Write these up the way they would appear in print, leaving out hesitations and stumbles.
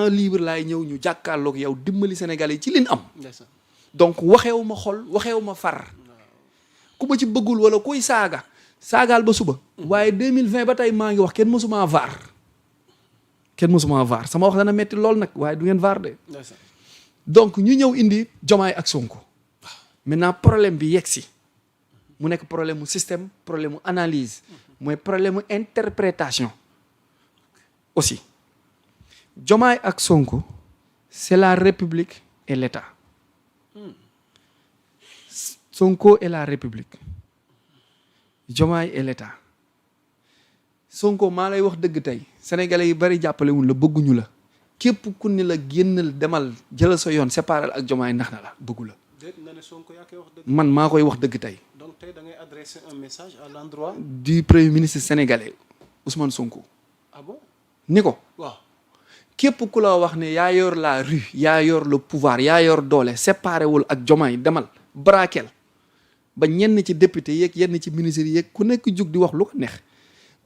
libre laay ñëw ñu jàkkaarloog yow dimbali Sénégalais yi ci liñ am. donc waxeewu ma xol waxeewu ma far. ku ma ci bëggul wala kuy saagaal ba suba. waaye 2020 ba tey maa ngi wax kenn mësuma vaar sama wax dana metti lool nag waaye du ngeen vaar de. donc ñu ñëw indi Diomaye ak Sonko. maintenant problème bi yegg si mu nekk problème mu système problème mu analyse mooy problème mu interprétation aussi. Diomaye ak Sonko c'est la République et l'État. Sonko est la République. Diomaye et l'État. Sonko maa lay wax dëgg tey sénégalais yi bari jàppale wuñ la bëgguñu la képp ku ni la génnal demal jëlal sa yoon séparal ak Diomaye ndax na la bëggu la. man maa koy wax dëgg tey. donc tey da ngay adresser un message à l'endroit du premier ministre sénégalais Ousmane Sonko. Ah bon? ni ko. waaw. képp ku la wax ne yaa yor la rue yaa yor le pouvoir yaa yor doole séparé wul ak Diomaye demal braquel ba ñenn ci député yeeg yenn ci ministres yeeg ku nekk jug di wax lu ko neex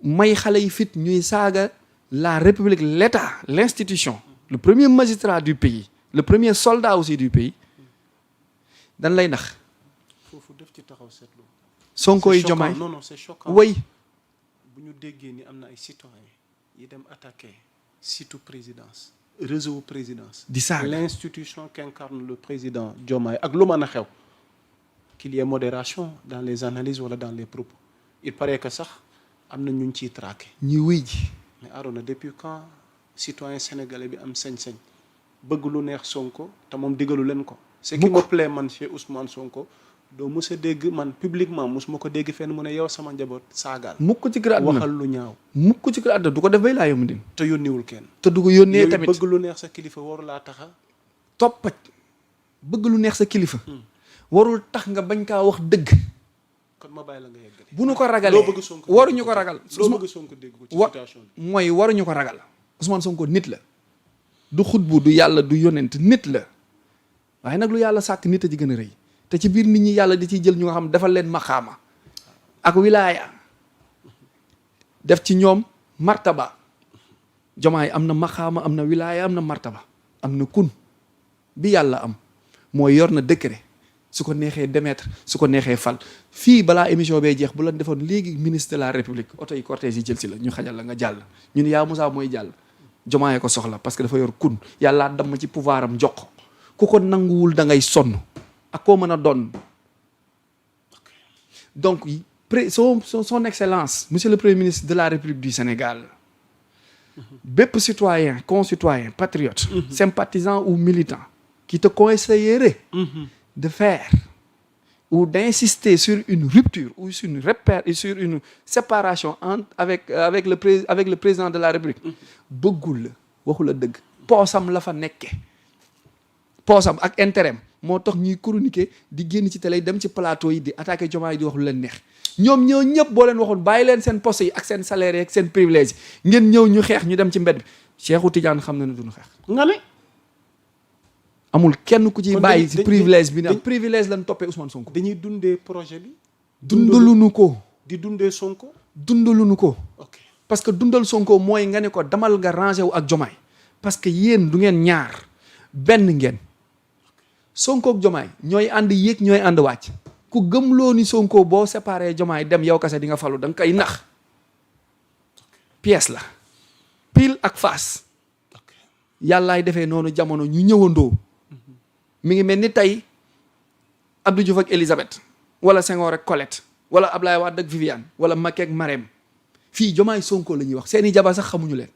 may xale yi fit ñuy saaga la République l'État l'institution le premier magistrat du pays le premier soldat aussi du pays dan lay nax. foofu def ci taxaw seetlu. Sonko yi Diomaye non c'est choquant. way bu ñu déggee ni am na ay citoyens yi dem attaquer site présidence réseau présidence. di saaga l'institution qu'incarne le président Diomaye ak lu mën a xew. qu'il y ait modération dans les analyses wala dans les propos. il paraît que sax am na ñu ciy traqué. ñi wuy ji. mais Arona depuis quand citoyen sénégalais bi am sañ-sañ bëgg lu neex Sonko te moom digalu leen ko. ce qui me plaît man chez Ousmane Sonko doo mës a dégg man publiquement mosuma ko dégg fenn mu ne yow sama njaboot saagaal. mukk ci kër àdduna waxal lu ñaaw. mukk ci kër àdduna du ko def bay laa yomb din te yónniwul kenn. te du ko yónnee tamit bëgg lu neex sa kilifa waru laa taxa toppaj bëgg lu neex sa kilifa. warul tax nga bañ kaa wax dëgg. kon ma bàyyi la nga yeggali. bu nu ko ragalee loo bëgg Sonko waruñu ko ragal. loo bëgg Sonko dégg ko ci situation bi. mooy waruñu ko ragal. Ousmane Sonko nit la. du xutbu du yàlla du yonent nit la. waaye nag lu yàlla sàkk nit a ji gën a rëy. te ci biir nit ñi yàlla di ciy jël ñu nga xam defal leen maqaama ak wilaaya def ci ñoom martaba. Diomaye am na maqaama am na wilaaya am na martaba am na kun bi yàlla am mooy yor na décret su ko neexee démettre su ko neexee fal fii balaa émission bee jeex bu la defoon léegi ministre de la République oto yi cortège yi jël si la ñu xajal la nga jàll ñu ne yaa Moussa mooy jàll. Diomaye ko soxla parce que dafa yor kun yàllaa damm ci pouvoir am jox ku ko nanguwul da ngay sonn ak koo mën a doon. donc son excellence monsieur le premier ministre de la République du Sénégal bépp citoyen concitoyen patriote sympathisant ou militant qui te conseillerait de faire ou d'insister sur une rupture ou sur une séparation avec le président de la République bëggul la waxu la dëgg poosam la fa nekke poosam ak intérêt moo tax ñuy chroniquer di génn ci télé dem ci plateau yi di attaquer Diomaye di wax lu leen neex ñoom ñoo ñëpp boo leen waxoon bàyyi leen seen poste yi ak seen salaire yi ak seen privilège yi ngeen ñëw ñu xeex ñu dem ci mbedd bi Cheikhou Tidiane xam na ne duñu xeex. nga ne. amul kenn ku ci bàyyi ci privilège bi ne privilège lañ toppee Ousmane Sonko. dañuy dundee projet bi. dundaluñu ko. di dundee Sonko. dundaluñu ko. ok parce que dundal Sonko mooy nga ne ko damal nga rangé wu ak Diomaye parce que yéen du ngeen ñaar benn ngeen Sonko ak Diomaye ñooy ànd yéeg ñooy ànd wàcc ku gëmloo ni Sonko boo séparé Diomaye dem yow kase di nga falu da nga koy nax pièce la pile ak face yàllaay defee noonu jamono ñu ñëwandoo mi ngi mel ni tey Abdou Diouf ak Elisabeth wala Senghor ak Colette wala Ablaye Wade ak Viviane wala Macky ak Marème fii Diomaye Sonko la ñuy wax seeni jabar sax xamuñu leen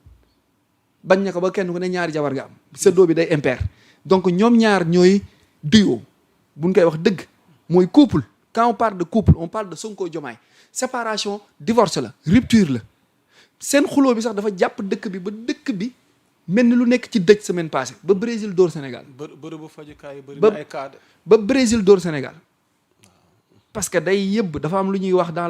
bañ na ko ba kenn ku ne ñaari jabar nga am séddoo bi day impair donc ñoom ñaar ñooy duo buñ koy wax dëgg mooy couple quand on parle de couple on parle de Sonko Diomaye séparation divorce la rupture la seen xuloo bi sax dafa jàpp dëkk bi ba dëkk bi mel ni lu nekk ci dëj semaine passée ba Brésil dóor Sénégal. bërëbu fajukaay bëri na ay cas ba Brésil dóor Sénégal parce que day yëbb dafa am lu ñuy wax dans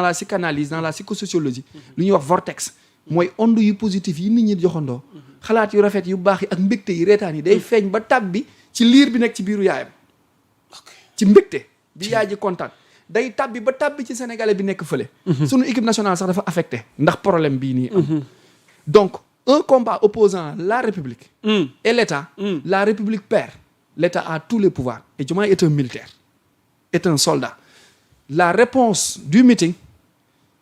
la psychanalyse dans la psychosociologie lu ñuy wax vortex mooy onde yu positif yi nit ñi joxandoo xalaat yu rafet yu baax yi ak mbégte yi reetaan yi day feeñ ba tàbbi ci liir bi nekk ci biiru yaayam ci mbégte bi yaay ji kontaan day tàbbi ba tàbbi ci sénégalais bi nekk fële sunu équipe nationale sax dafa affecté ndax problème bii nii am donc un combat opposant la République et l'État, la République perd. L'État a tous les pouvoirs. Et Diomaye est un militaire, est un soldat. La réponse du meeting,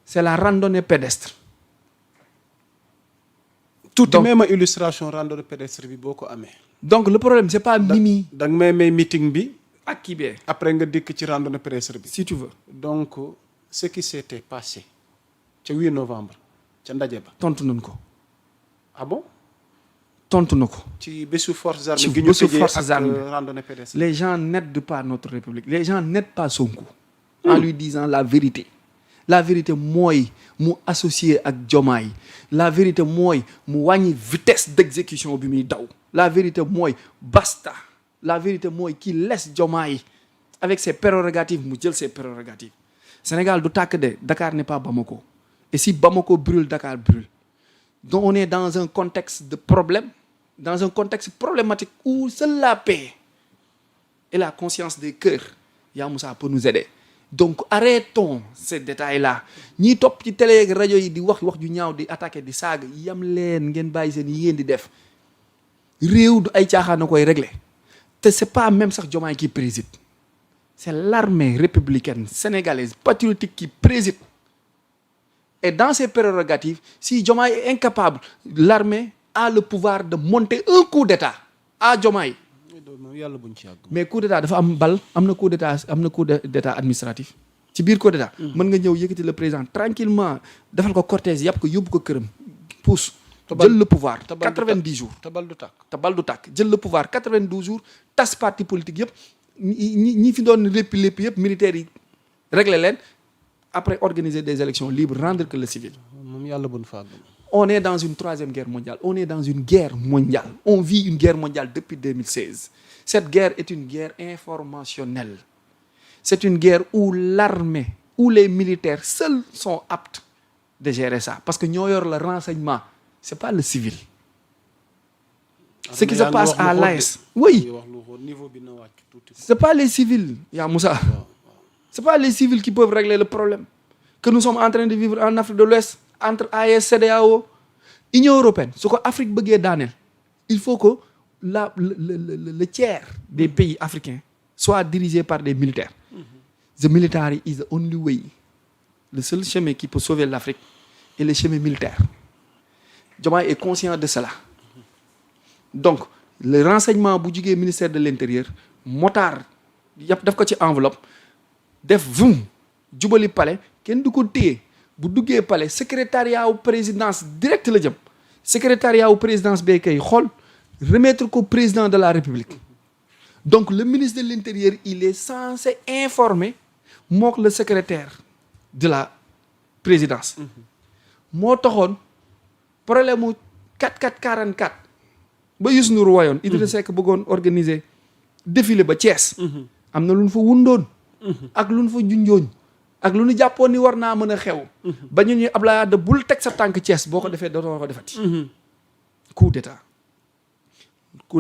c'est la randonnée pédestre. tuuti même illustration randonnée pédestre bi boo ko amee. Donc le problème, c'est pas Mimi da nga may meeting bi. ak kii bee. après nga dikk ci randonnée pédestre bi. Si tu veux. donc ce qui s'était passé ca 8 novembre ca ndaje ba. tontu nañ ko. ah bon. tontu na ko. ci bésu forces armées ci gi ñu bésu tëjee forces ak armées. randonnée pédestre. Les gens n'aident pas notre République. Les gens n'aident pas Sonko. En lui disant la vérité. La vérité mooy mu associé ak Diomaye. La vérité mooy mu wàññi vitesse d'exécution bi muy daw. La vérité mooy basta. La vérité mooy qu'il laisse Diomaye avec ses prérogatives mu jël ses prérogatives. Sénégal du tàkk de Dakar n'est pas Bamako. Et si Bamako brûle, Dakar brûle. Donc on est dans un contexte de problème, dans un contexte problématique où seule la paix et la conscience des cœurs, Ya Moussa peut nous aider. Donc arrêtons ces détails-là. ñiy topp ci télé ak rajo yi di wax ju ñaaw di attaquer di saaga yam leen ngeen bàyyi seen yi ngeen di def. Réew du ay caaxaan na koy régler. Te c'est pas même sax Diomaye qui préside. C'est l'armée républicaine sénégalaise patriotique qui préside. Et dans ses prérogatives, si Diomaye est incapable, l'armée a le pouvoir de monter un coup d'État à Diomaye. Mais coup d'État dafa am bal, am na coup d'État administratif. Ci biir coup d'État, mën nga ñëw yëkkati le président tranquillement defal ko cortège yàpp ko yóbbu ko këram pousse jël le pouvoir 90 jours. te bal du tàkk jël le pouvoir 92 jours tas parti politique yëpp ñi fi doon lépp yëpp militaires yi régler leen après organiser des élections libres rendre que le civil. moom yàlla buñ fa àgg. On est dans une troisième guerre mondiale. On est dans une guerre mondiale. On vit une guerre mondiale depuis 2016. Cette guerre est une guerre informationnelle. C'est une guerre où l'armée, où les militaires seuls sont aptes de gérer ça. Parce que ñoo yor le renseignement. C'est pas le civil. Ce qui se passe à l'AES. Oui. C'est pas les civils, Ya Moussa. C'est pas les civils qui peuvent régler le problème que nous sommes en train de vivre en Afrique de l'Ouest. Entre AES, CEDEAO, Union européenne, ce que l'Afrique veut donner, il faut que le tiers des pays africains soit dirigé par des militaires. The military is the only way. Le seul chemin qui peut sauver l'Afrique est le chemin militaire. Diomaye est conscient de cela. Donc, le renseignement bu jugee ministère de l'Intérieur, motard, yàpp daf ko ci enveloppe, def vum, jubali palais, kenn du ko téye. Bu duggee palais secrétariat wu présidence direct la jëm secrétariat wu présidence bee kay xool remettre ko président de la République. Donc le ministre de l'Intérieur il est censé informer mook le secrétaire de la présidence. moo taxoon problème mu 4444 ba Youssou Ndour wayoon Idrissa Seck bëggoon organiser défilé ba Thiès. am na lu ñu fa wundoon. ak lu ñu fa junjooñ. ak lu ñu jàppoon ni war naa mën a xew. ba ñu Abdoulaye Wade bul teg sa tànk Thiès boo ko defee dootoo ko defati. coup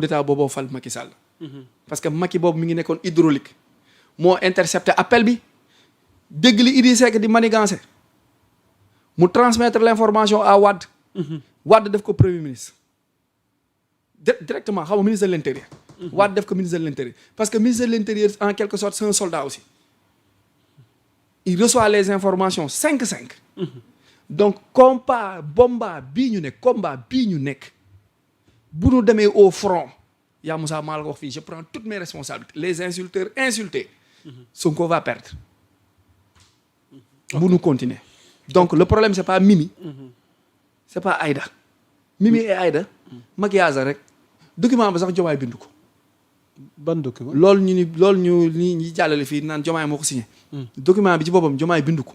d'état booboo fal Macky Sall. parce que Macky boobu mi ngi nekkoon hydraulique moo intercepté appel bi dégg li Idrissa Seck di manigancé mu transmettre l'information à Wade. Wade def ko premier ministre directement xam nga ministre de l'Intérieur. Wade def ko ministre de l'Intérieur parce que ministre de l'Intérieur en quelque sorte c'est un soldat aussi. Il reçoit les informations 5-5. Donc combat bii ñu nekk bu ñu demee au front Ya Moussa maa la ko wax fii je prends toutes mes responsabilités les insulteurs insultés. Sonko va perdre. bu ñu continuer. Donc le problème c'est pas Mimi. C'est pas Aïda. Mimi et Aïda. maquillage rek document ba sax Diomaye bindu ko. ban document. loolu ñi jàllale fii naan Diomaye moo ko signé. document bi ci boppam Diomaye bindu ko.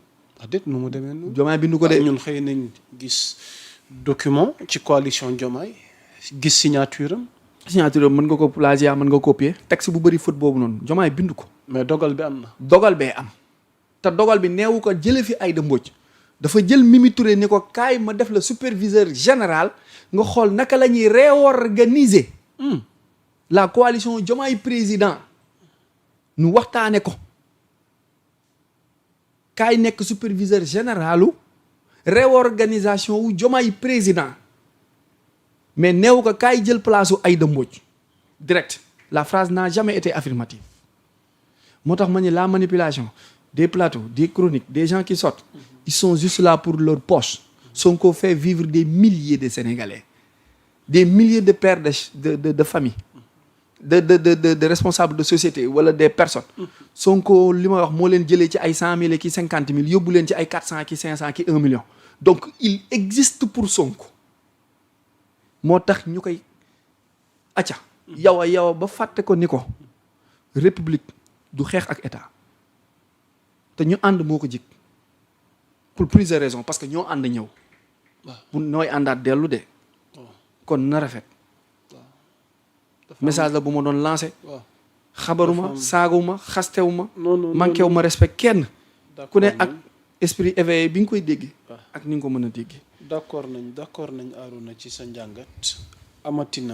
déet nu mu demee noonu. Diomaye bindu ko de. ñun xëy nañ gis document ci coalition Diomaye gis signature am. signature am mën nga ko plagiat mën nga copier. texte bu bëri faute boobu noonu Diomaye bindu ko. mais dogal bi am na. dogal bee am. te dogal bi neewu ko jële fi Aïda Mbodj. dafa jël Mimi Touré ni ko kaay ma def la superviseur général nga xool naka la ñuy réorganiser. la coalition Diomaye président nu waxtaane ko kaay nekk superviseur généralu réorganisation wu Diomaye président mais neew ko kaay jël place u Aïda Mbodj direct la phrase n'a jamais été affirmative moo tax ma ni la manipulation des plateaux des chroniques des gens qui sortent ils sont juste là pour leur poche. Sonko fait vivre des milliers de Sénégalais des milliers de pères de famille de responsables de société wala des personnes Sonko li ma wax moo leen jëlee ci ay 100 000 ki 50 000 yóbbu leen ci ay 400 ki 500 ki 1 million donc il existe pour Sonko moo tax ñu koy acca yow ba fàtte ko ni ko république du xeex ak état te ñu ànd moo ko jik pour plusieurs raisons parce que ñoo ànd ñëw bu nooy àndaat dellu de kon na rafet message la bu ma doon lancé xabaruma saaguma xastewuma manquéwu ma respect kenn ku ne ak esprit éveillé bi nga koy déggee ak ni nga ko mën a déggee d'accord nañ Arouna ci sa njàngat amatina